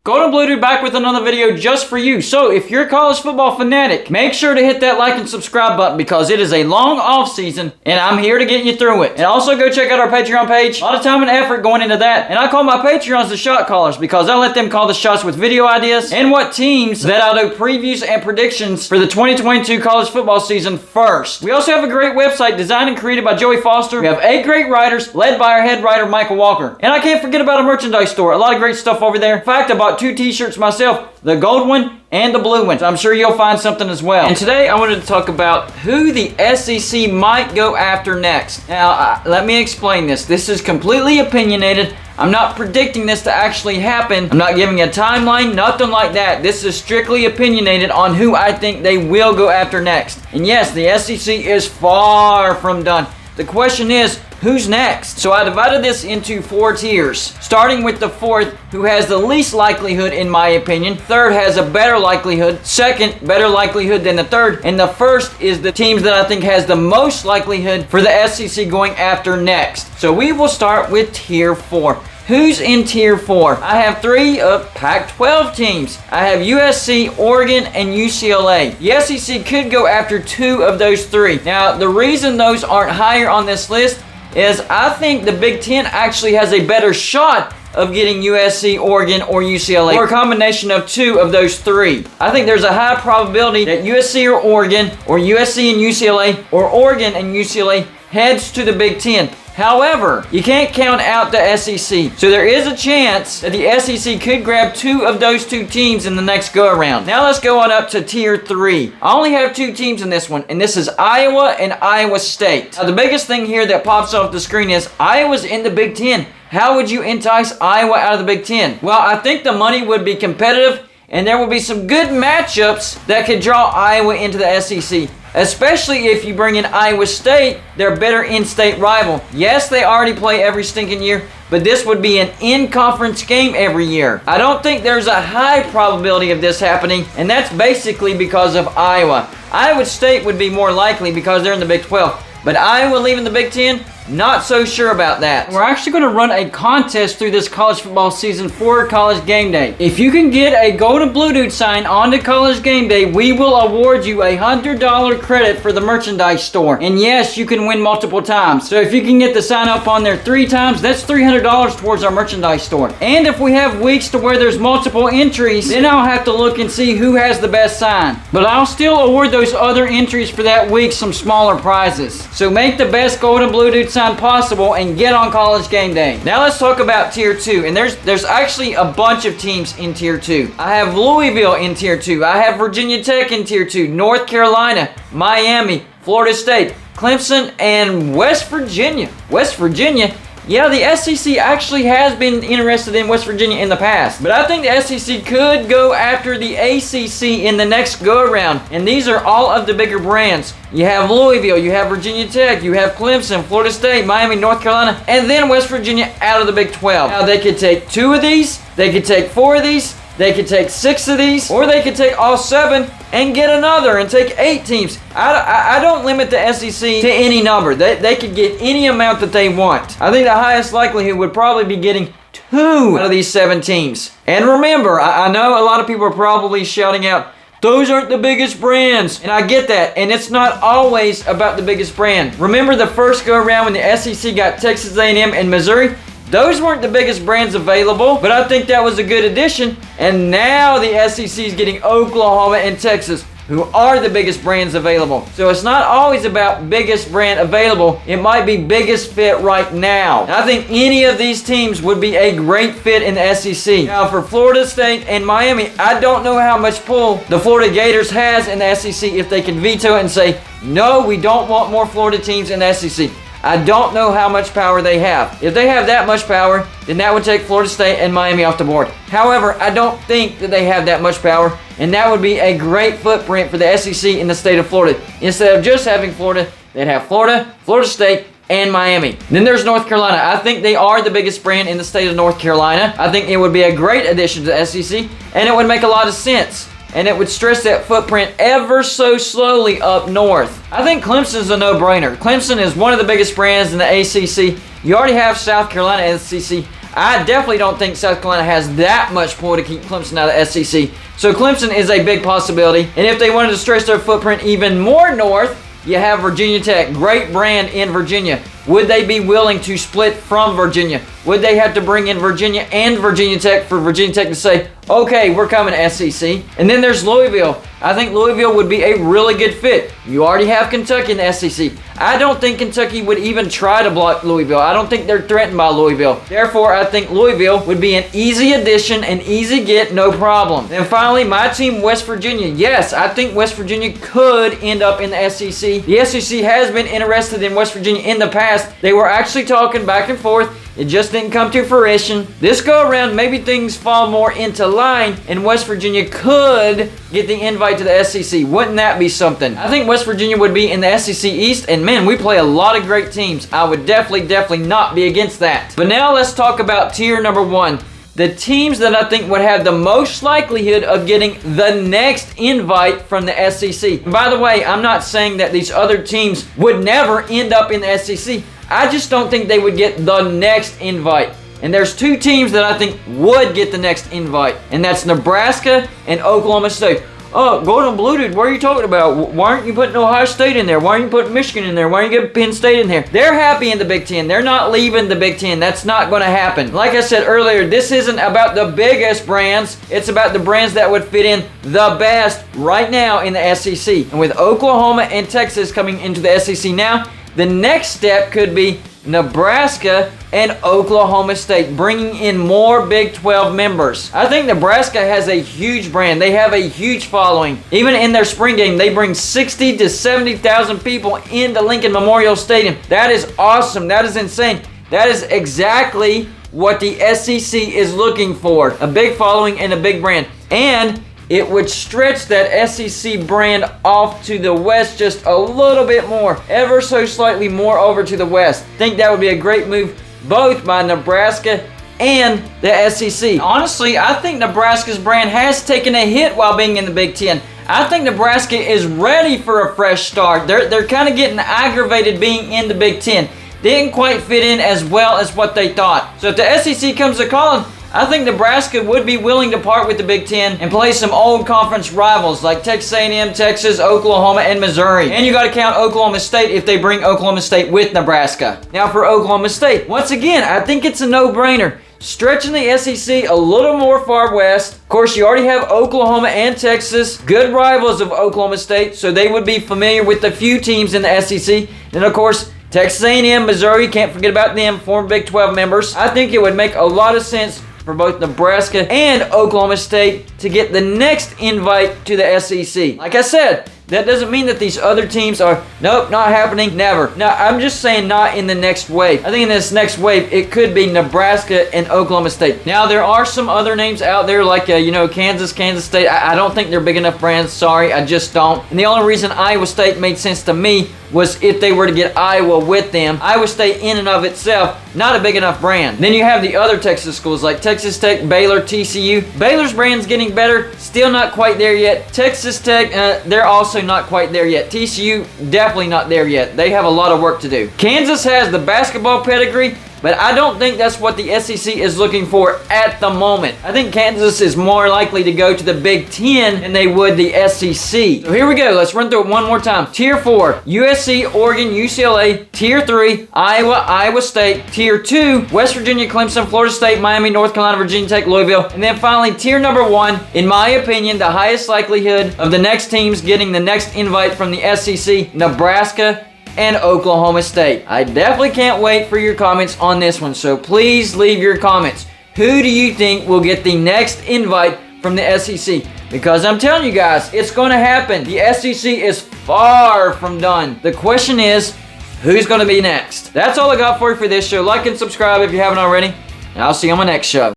Golden Blue Dude back with another video just for you. So if you're a college football fanatic, make sure to hit that like and subscribe button because it is a long off season and I'm here to get you through it. And also go check out our Patreon page. A lot of time and effort going into that. And I call my Patreons the shot callers because I let them call the shots with video ideas and what teams that I'll do previews and predictions for the 2022 college football season first. We also have a great website designed and created by Joey Foster. We have 8 great writers led by our head writer Michael Walker. And I can't forget about a merchandise store. A lot of great stuff over there. In fact, I bought 2 t-shirts myself, the gold one and the blue one. So I'm sure you'll find something as well. And today I wanted to talk about who the SEC might go after next. Now, let me explain this. This is completely opinionated. I'm not predicting this to actually happen. I'm not giving a timeline, nothing like that. This is strictly opinionated on who I think they will go after next. And yes, the SEC is far from done. The question is, who's next? So I divided this into 4 tiers, starting with the 4th, who has the least likelihood in my opinion. 3rd has a better likelihood. 2nd, better likelihood than the 3rd. And the 1st is the teams that I think has the most likelihood for the SEC going after next. So we will start with tier 4. Who's in tier 4? I have 3 of Pac-12 teams. I have USC, Oregon, and UCLA. The SEC could go after 2 of those 3. Now, the reason those aren't higher on this list is I think the Big Ten actually has a better shot of getting USC, Oregon, or UCLA, or a combination of 2 of those 3. I think there's a high probability that USC or Oregon, or USC and UCLA, or Oregon and UCLA heads to the Big Ten. However, you can't count out the SEC. So there is a chance that the SEC could grab 2 of those 2 teams in the next go-around. Now let's go on up to tier 3. I only have 2 teams in this one, and this is Iowa and Iowa State. Now the biggest thing here that pops off the screen is Iowa's in the Big Ten. How would you entice Iowa out of the Big Ten? Well, I think the money would be competitive, and there will be some good matchups that could draw Iowa into the SEC. Especially if you bring in Iowa State, their better in-state rival. Yes, they already play every stinking year, but this would be an in-conference game every year. I don't think there's a high probability of this happening, and that's basically because of Iowa. Iowa State would be more likely because they're in the Big 12. But Iowa leaving the Big Ten, not so sure about that. We're actually going to run a contest through this college football season for College Game Day. If you can get a Golden Blue Dude sign onto College Game Day, we will award you a $100 credit for the merchandise store. And yes, you can win multiple times. So if you can get the sign up on there 3 times, that's $300 towards our merchandise store. And if we have weeks to where there's multiple entries, then I'll have to look and see who has the best sign. But I'll still award those other entries for that week some smaller prizes. So make the best Golden Blue Dude sign possible and get on College Game Day. Now let's talk about tier 2. And there's actually a bunch of teams in tier 2. I have Louisville in tier 2. I have Virginia Tech in tier 2. North Carolina, Miami, Florida State, Clemson, and West Virginia. West Virginia? Yeah, the SEC actually has been interested in West Virginia in the past. But I think the SEC could go after the ACC in the next go-around. And these are all of the bigger brands. You have Louisville, you have Virginia Tech, you have Clemson, Florida State, Miami, North Carolina, and then West Virginia out of the Big 12. Now, they could take 2 of these, they could take 4 of these, they could take 6 of these, or they could take all 7 and get another and take 8 teams. I don't limit the SEC to any number. They could get any amount that they want. I think the highest likelihood would probably be getting 2 out of these 7 teams. And remember, I know a lot of people are probably shouting out, those aren't the biggest brands. And I get that. And it's not always about the biggest brand. Remember the first go around when the SEC got Texas A&M and Missouri? Those weren't the biggest brands available, but I think that was a good addition. And now the SEC is getting Oklahoma and Texas, who are the biggest brands available. So it's not always about biggest brand available. It might be biggest fit right now. And I think any of these teams would be a great fit in the SEC. Now for Florida State and Miami, I don't know how much pull the Florida Gators has in the SEC if they can veto it and say, no, we don't want more Florida teams in the SEC. I don't know how much power they have. If they have that much power, then that would take Florida State and Miami off the board. However, I don't think that they have that much power, and that would be a great footprint for the SEC in the state of Florida. Instead of just having Florida, they'd have Florida, Florida State, and Miami. Then there's North Carolina. I think they are the biggest brand in the state of North Carolina. I think it would be a great addition to the SEC, and it would make a lot of sense. And it would stretch that footprint ever so slowly up north. I think Clemson's a no-brainer. Clemson is one of the biggest brands in the ACC. You already have South Carolina SEC. I definitely don't think South Carolina has that much pull to keep Clemson out of the SEC. So Clemson is a big possibility. And if they wanted to stretch their footprint even more north, you have Virginia Tech. Great brand in Virginia. Would they be willing to split from Virginia? Would they have to bring in Virginia and Virginia Tech for Virginia Tech to say, okay, we're coming to SEC? And then there's Louisville. I think Louisville would be a really good fit. You already have Kentucky in the SEC. I don't think Kentucky would even try to block Louisville. I don't think they're threatened by Louisville. Therefore, I think Louisville would be an easy addition, an easy get, no problem. And finally, my team, West Virginia. Yes, I think West Virginia could end up in the SEC. The SEC has been interested in West Virginia in the past. They were actually talking back and forth. It just didn't come to fruition. This go around, maybe things fall more into line and West Virginia could get the invite to the SEC. Wouldn't that be something? I think West Virginia would be in the SEC East, and man, we play a lot of great teams. I would definitely not be against that. But now let's talk about tier number 1. The teams that I think would have the most likelihood of getting the next invite from the SEC. And by the way, I'm not saying that these other teams would never end up in the SEC. I just don't think they would get the next invite. And there's 2 teams that I think would get the next invite. And that's Nebraska and Oklahoma State. Oh, Golden Blue Dude, what are you talking about? Why aren't you putting Ohio State in there? Why aren't you putting Michigan in there? Why aren't you getting Penn State in there? They're happy in the Big Ten. They're not leaving the Big Ten. That's not going to happen. Like I said earlier, this isn't about the biggest brands. It's about the brands that would fit in the best right now in the SEC. And with Oklahoma and Texas coming into the SEC now, the next step could be Nebraska and Oklahoma State, bringing in more Big 12 members. I think Nebraska has a huge brand. They have a huge following. Even in their spring game, they bring 60 to 70,000 people into Lincoln Memorial Stadium. That is awesome. That is insane. That is exactly what the SEC is looking for. A big following and a big brand. And it would stretch that SEC brand off to the west just a little bit more, ever so slightly more over to the west. Think that would be a great move both by Nebraska and the SEC. Honestly, I think Nebraska's brand has taken a hit while being in the Big Ten. I think Nebraska is ready for a fresh start. They're kind of getting aggravated being in the Big Ten. Didn't quite fit in as well as what they thought. So if the SEC comes to calling, I think Nebraska would be willing to part with the Big Ten and play some old conference rivals like Texas A&M, Texas, Oklahoma, and Missouri. And you got to count Oklahoma State if they bring Oklahoma State with Nebraska. Now for Oklahoma State, once again, I think it's a no-brainer. Stretching the SEC a little more far west. Of course, you already have Oklahoma and Texas, good rivals of Oklahoma State, so they would be familiar with a few teams in the SEC. And of course, Texas A&M, Missouri, can't forget about them, former Big 12 members. I think it would make a lot of sense for both Nebraska and Oklahoma State to get the next invite to the SEC. Like I said, that doesn't mean that these other teams are, nope, not happening, never. No, I'm just saying not in the next wave. I think in this next wave, it could be Nebraska and Oklahoma State. Now, there are some other names out there like, Kansas State. I don't think they're big enough brands. Sorry, I just don't. And the only reason Iowa State made sense to me was if they were to get Iowa with them. Iowa State in and of itself, not a big enough brand. Then you have the other Texas schools like Texas Tech, Baylor, TCU. Baylor's brand's getting better, still not quite there yet. Texas Tech, they're also not quite there yet. TCU, definitely not there yet. They have a lot of work to do. Kansas has the basketball pedigree, but I don't think that's what the SEC is looking for at the moment. I think Kansas is more likely to go to the Big Ten than they would the SEC. So here we go. Let's run through it one more time. Tier 4, USC, Oregon, UCLA. Tier 3, Iowa, Iowa State. Tier 2, West Virginia, Clemson, Florida State, Miami, North Carolina, Virginia Tech, Louisville. And then finally, tier number 1, in my opinion, the highest likelihood of the next teams getting the next invite from the SEC, Nebraska and Oklahoma State. I definitely can't wait for your comments on this one, so please leave your comments. Who do you think will get the next invite from the SEC? Because I'm telling you guys, it's going to happen. The SEC is far from done. The question is, who's going to be next? That's all I got for you for this show. Like and subscribe if you haven't already, and I'll see you on my next show.